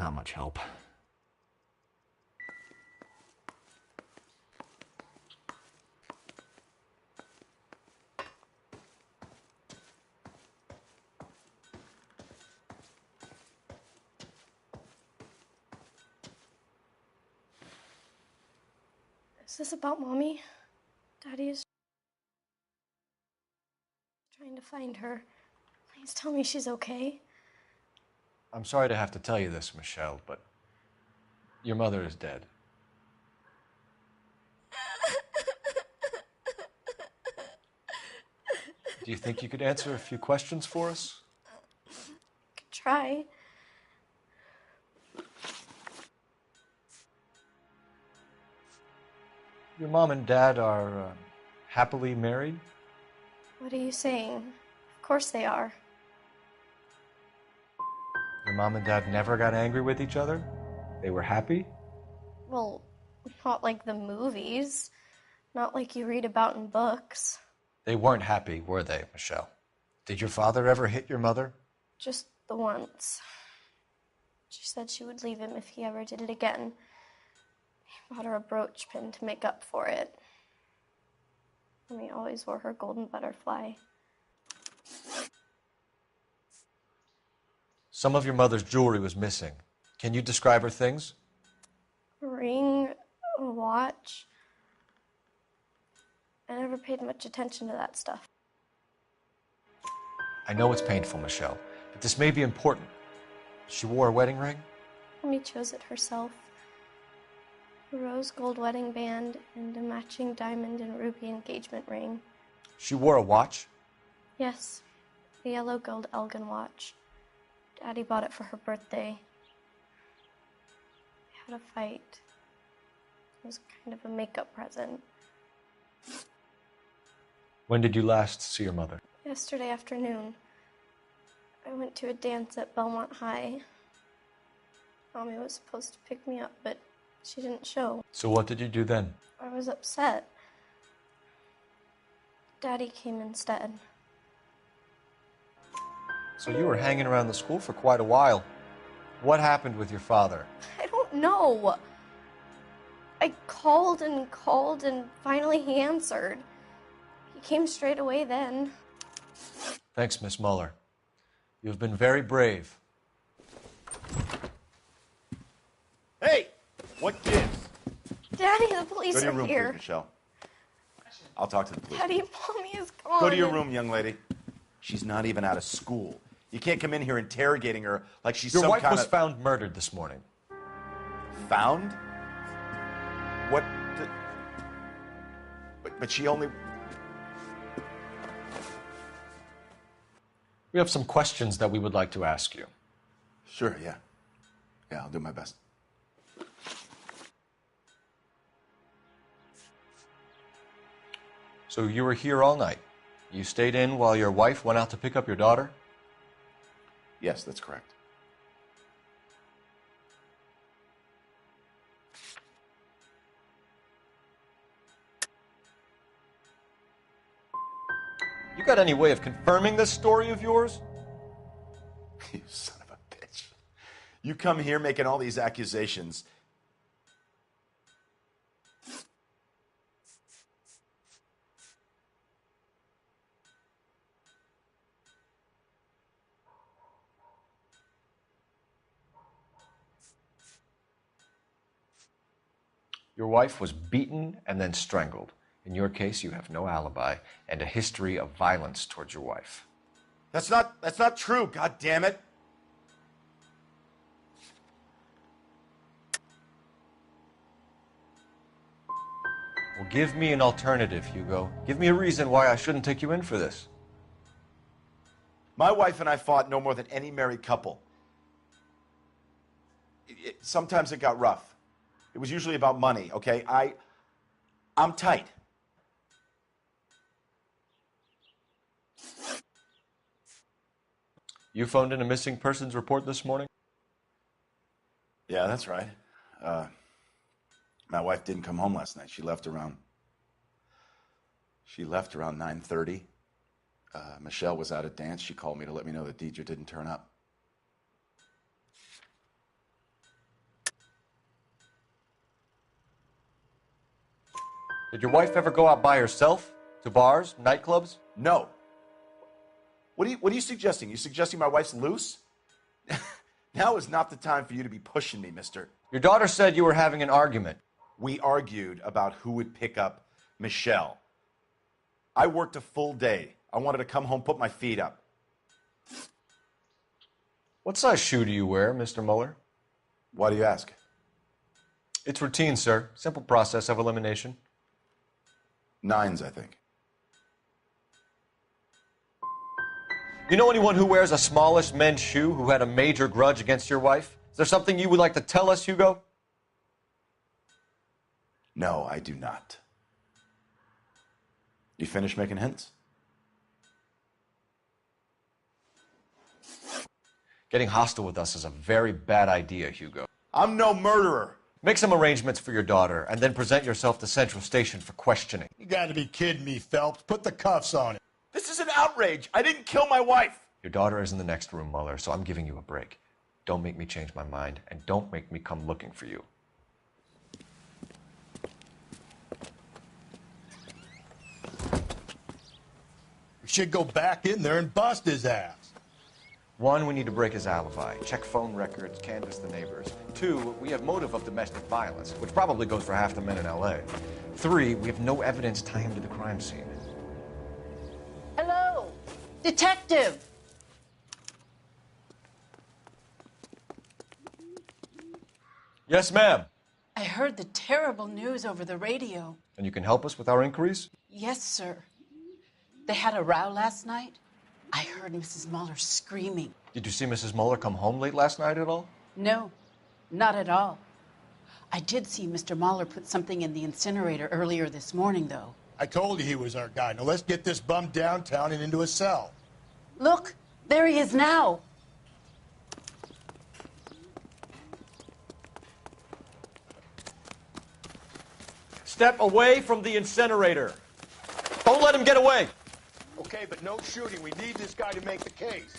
not much help. Is this about Mommy? Daddy is trying to find her. Please tell me she's okay. I'm sorry to have to tell you this, Michelle, but your mother is dead. Do you think you could answer a few questions for us? Could try. Your mom and dad are happily married? What are you saying? Of course they are. Your mom and dad never got angry with each other? They were happy? Well, not like the movies. Not like you read about in books. They weren't happy, were they, Michelle? Did your father ever hit your mother? Just the once. She said she would leave him if he ever did it again. He bought her a brooch pin to make up for it. And he always wore her golden butterfly. Some of your mother's jewelry was missing. Can you describe her things? A ring, a watch. I never paid much attention to that stuff. I know it's painful, Michelle, but this may be important. She wore a wedding ring? Mommy chose it herself. A rose gold wedding band and a matching diamond and ruby engagement ring. She wore a watch? Yes, the yellow gold Elgin watch. Daddy bought it for her birthday. We had a fight. It was kind of a makeup present. When did you last see your mother? Yesterday afternoon. I went to a dance at Belmont High. Mommy was supposed to pick me up, but she didn't show. So what did you do then? I was upset. Daddy came instead. So you were hanging around the school for quite a while. What happened with your father? I don't know. I called and finally he answered. He came straight away then. Thanks, Miss Muller. You have been very brave. Hey! What gives? Daddy, the police Go to your are room, here. please, Michelle. I'll talk to the police. Daddy, Mommy is gone. Go to your room, young lady. She's not even out of school. You can't come in here interrogating her like she's Your some wife kind was of... found murdered this morning. Found? What the... But she only... We have some questions that we would like to ask you. Sure, yeah. Yeah, I'll do my best. So you were here all night. You stayed in while your wife went out to pick up your daughter? Yes, that's correct. You got any way of confirming this story of yours? You son of a bitch. You come here making all these accusations. Your wife was beaten and then strangled. In your case, you have no alibi and a history of violence towards your wife. That's not true, god damn it. Well, give me an alternative, Hugo. Give me a reason why I shouldn't take you in for this. My wife and I fought no more than any married couple. Sometimes it got rough. It was usually about money, okay? I'm tight. You phoned in a missing persons report this morning? Yeah, that's right. My wife didn't come home last night. She left around 9:30. Michelle was out at dance. She called me to let me know that Deidre didn't turn up. Did your wife ever go out by herself? To bars, nightclubs? No. What are you suggesting? You suggesting my wife's loose? Now is not the time for you to be pushing me, mister. Your daughter said you were having an argument. We argued about who would pick up Michelle. I worked a full day. I wanted to come home, put my feet up. What size shoe do you wear, Mr. Mueller? Why do you ask? It's routine, sir. Simple process of elimination. 9s, I think. You know anyone who wears a smallish men's shoe who had a major grudge against your wife? Is there something you would like to tell us, Hugo? No, I do not. You finished making hints? Getting hostile with us is a very bad idea, Hugo. I'm no murderer. Make some arrangements for your daughter, and then present yourself to Central Station for questioning. You gotta be kidding me, Phelps. Put the cuffs on him. This is an outrage. I didn't kill my wife. Your daughter is in the next room, Mueller, so I'm giving you a break. Don't make me change my mind, and don't make me come looking for you. We should go back in there and bust his ass. 1, we need to break his alibi. Check phone records, canvass the neighbors. 2, we have motive of domestic violence, which probably goes for half the men in L.A. 3, we have no evidence tying him to the crime scene. Hello, detective. Yes, ma'am. I heard the terrible news over the radio. And you can help us with our inquiries? Yes, sir. They had a row last night. I heard Mrs. Mueller screaming. Did you see Mrs. Mueller come home late last night at all? No, not at all. I did see Mr. Mueller put something in the incinerator earlier this morning, though. I told you he was our guy. Now let's get this bum downtown and into a cell. Look, there he is now. Step away from the incinerator. Don't let him get away. Okay, but no shooting. We need this guy to make the case.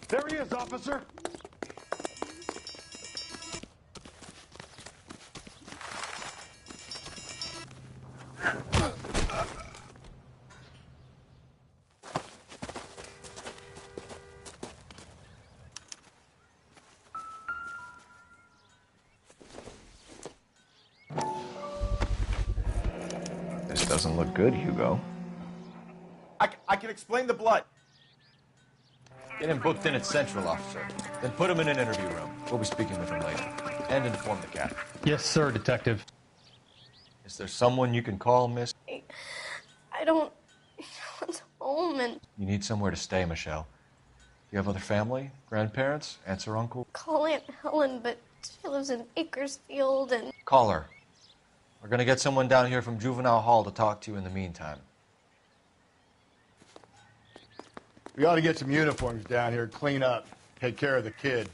There he is, officer. This doesn't look good, Hugo. I can explain the blood. Get him booked in at Central, officer. Then put him in an interview room. We'll be speaking with him later. And inform the captain. Yes, sir, Detective. Is there someone you can call, miss? I don't want home, and You need somewhere to stay, Michelle. You have other family? Grandparents? Aunts or uncle? call Aunt Helen, but she lives in Bakersfield, and Call her. We're gonna get someone down here from Juvenile Hall to talk to you in the meantime. We ought to get some uniforms down here, clean up, take care of the kid.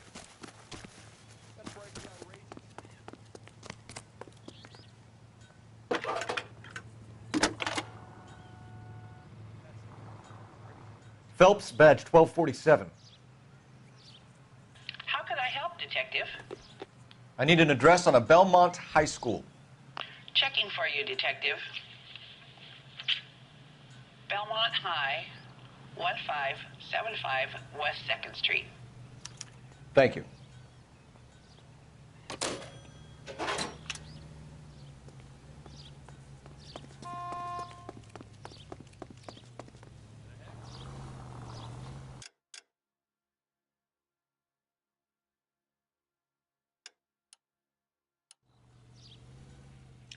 Phelps, badge 1247. How can I help, Detective? I need an address on a Belmont High School. Checking for you, Detective. Belmont High, 1575 West 2nd Street. Thank you.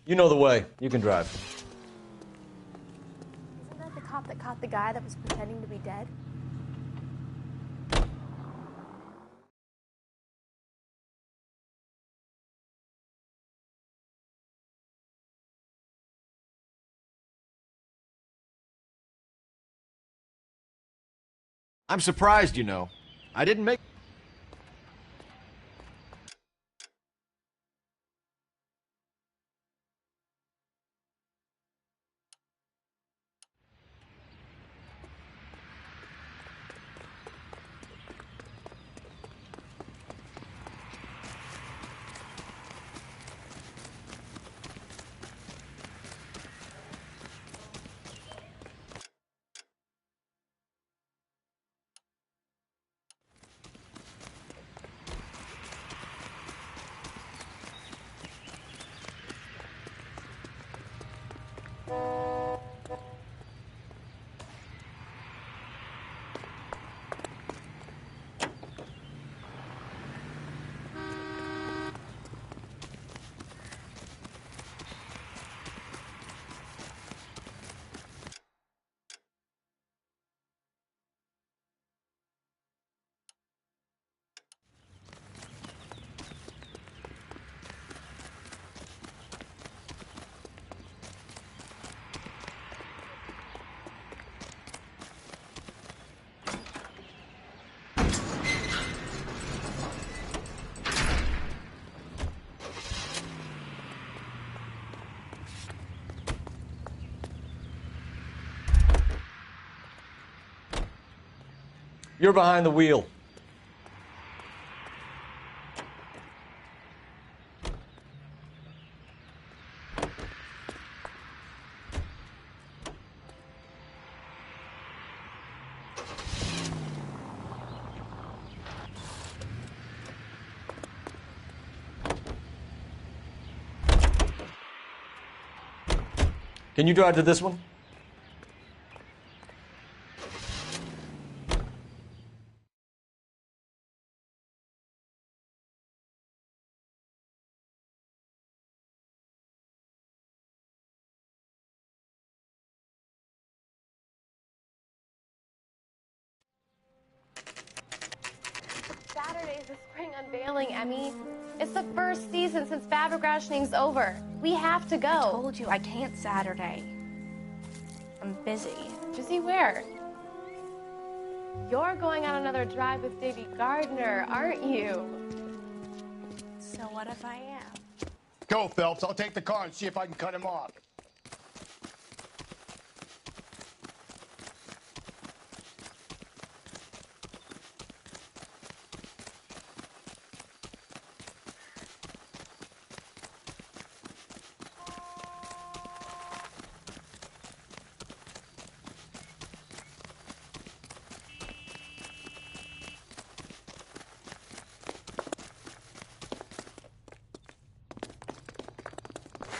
You know the way. You can drive. isn't that the cop that caught the guy that was pretending to be dead? I'm surprised, you know. I didn't make... You're behind the wheel. Can you drive to this one? Saturday is the spring unveiling, Emmy. It's the first season since fabricationing's over. We have to go. I told you I can't Saturday. I'm busy. Busy where? You're going on another drive with Davy Gardner, aren't you? So what if I am? Go, Phelps. I'll take the car and see if I can cut him off.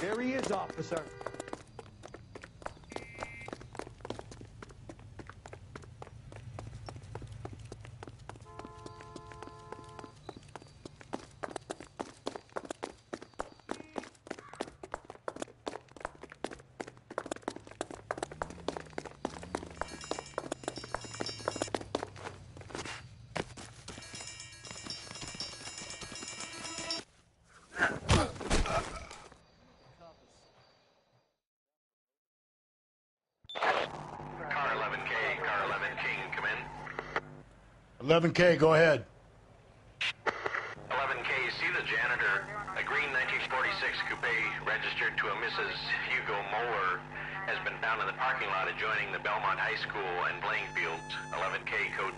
There he is, officer. Car 11K, come in. 11K, go ahead. 11K, see the janitor. A green 1946 coupe registered to a Mrs. Hugo Moeller has been found in the parking lot adjoining the Belmont High School and playing fields. 11K, code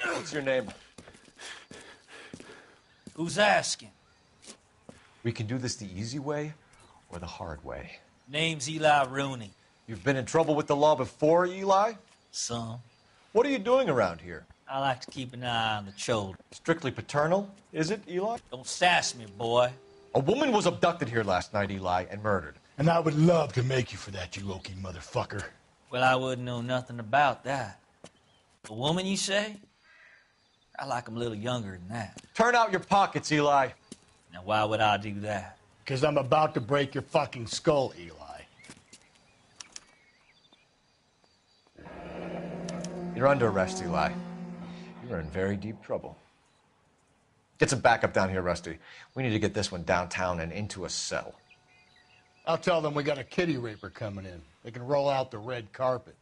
2. What's your name? Who's asking? We can do this the easy way or the hard way. Name's Eli Rooney. You've been in trouble with the law before, Eli? Some. What are you doing around here? I like to keep an eye on the children. Strictly paternal, is it, Eli? Don't sass me, boy. A woman was abducted here last night, Eli, and murdered. And I would love to make you for that, you oaky motherfucker. Well, I wouldn't know nothing about that. A woman, you say? I like 'em a little younger than that. Turn out your pockets, Eli. Now, why would I do that? Because I'm about to break your fucking skull, Eli. You're under arrest, Eli. You're in very deep trouble. Get some backup down here, Rusty. We need to get this one downtown and into a cell. I'll tell them we got a kitty raper coming in. They can roll out the red carpet.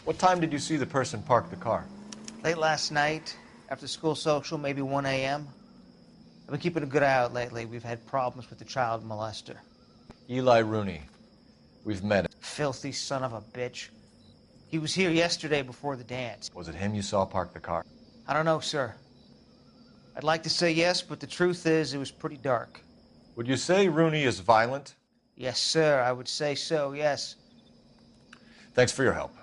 What time did you see the person park the car? Late last night, after school social, maybe 1 a.m. I've been keeping a good eye out lately. We've had problems with the child molester. Eli Rooney. We've met him. Filthy son of a bitch. He was here yesterday before the dance. Was it him you saw park the car? I don't know, sir. I'd like to say yes, but the truth is it was pretty dark. Would you say Rooney is violent? Yes, sir. I would say so, yes. Thanks for your help.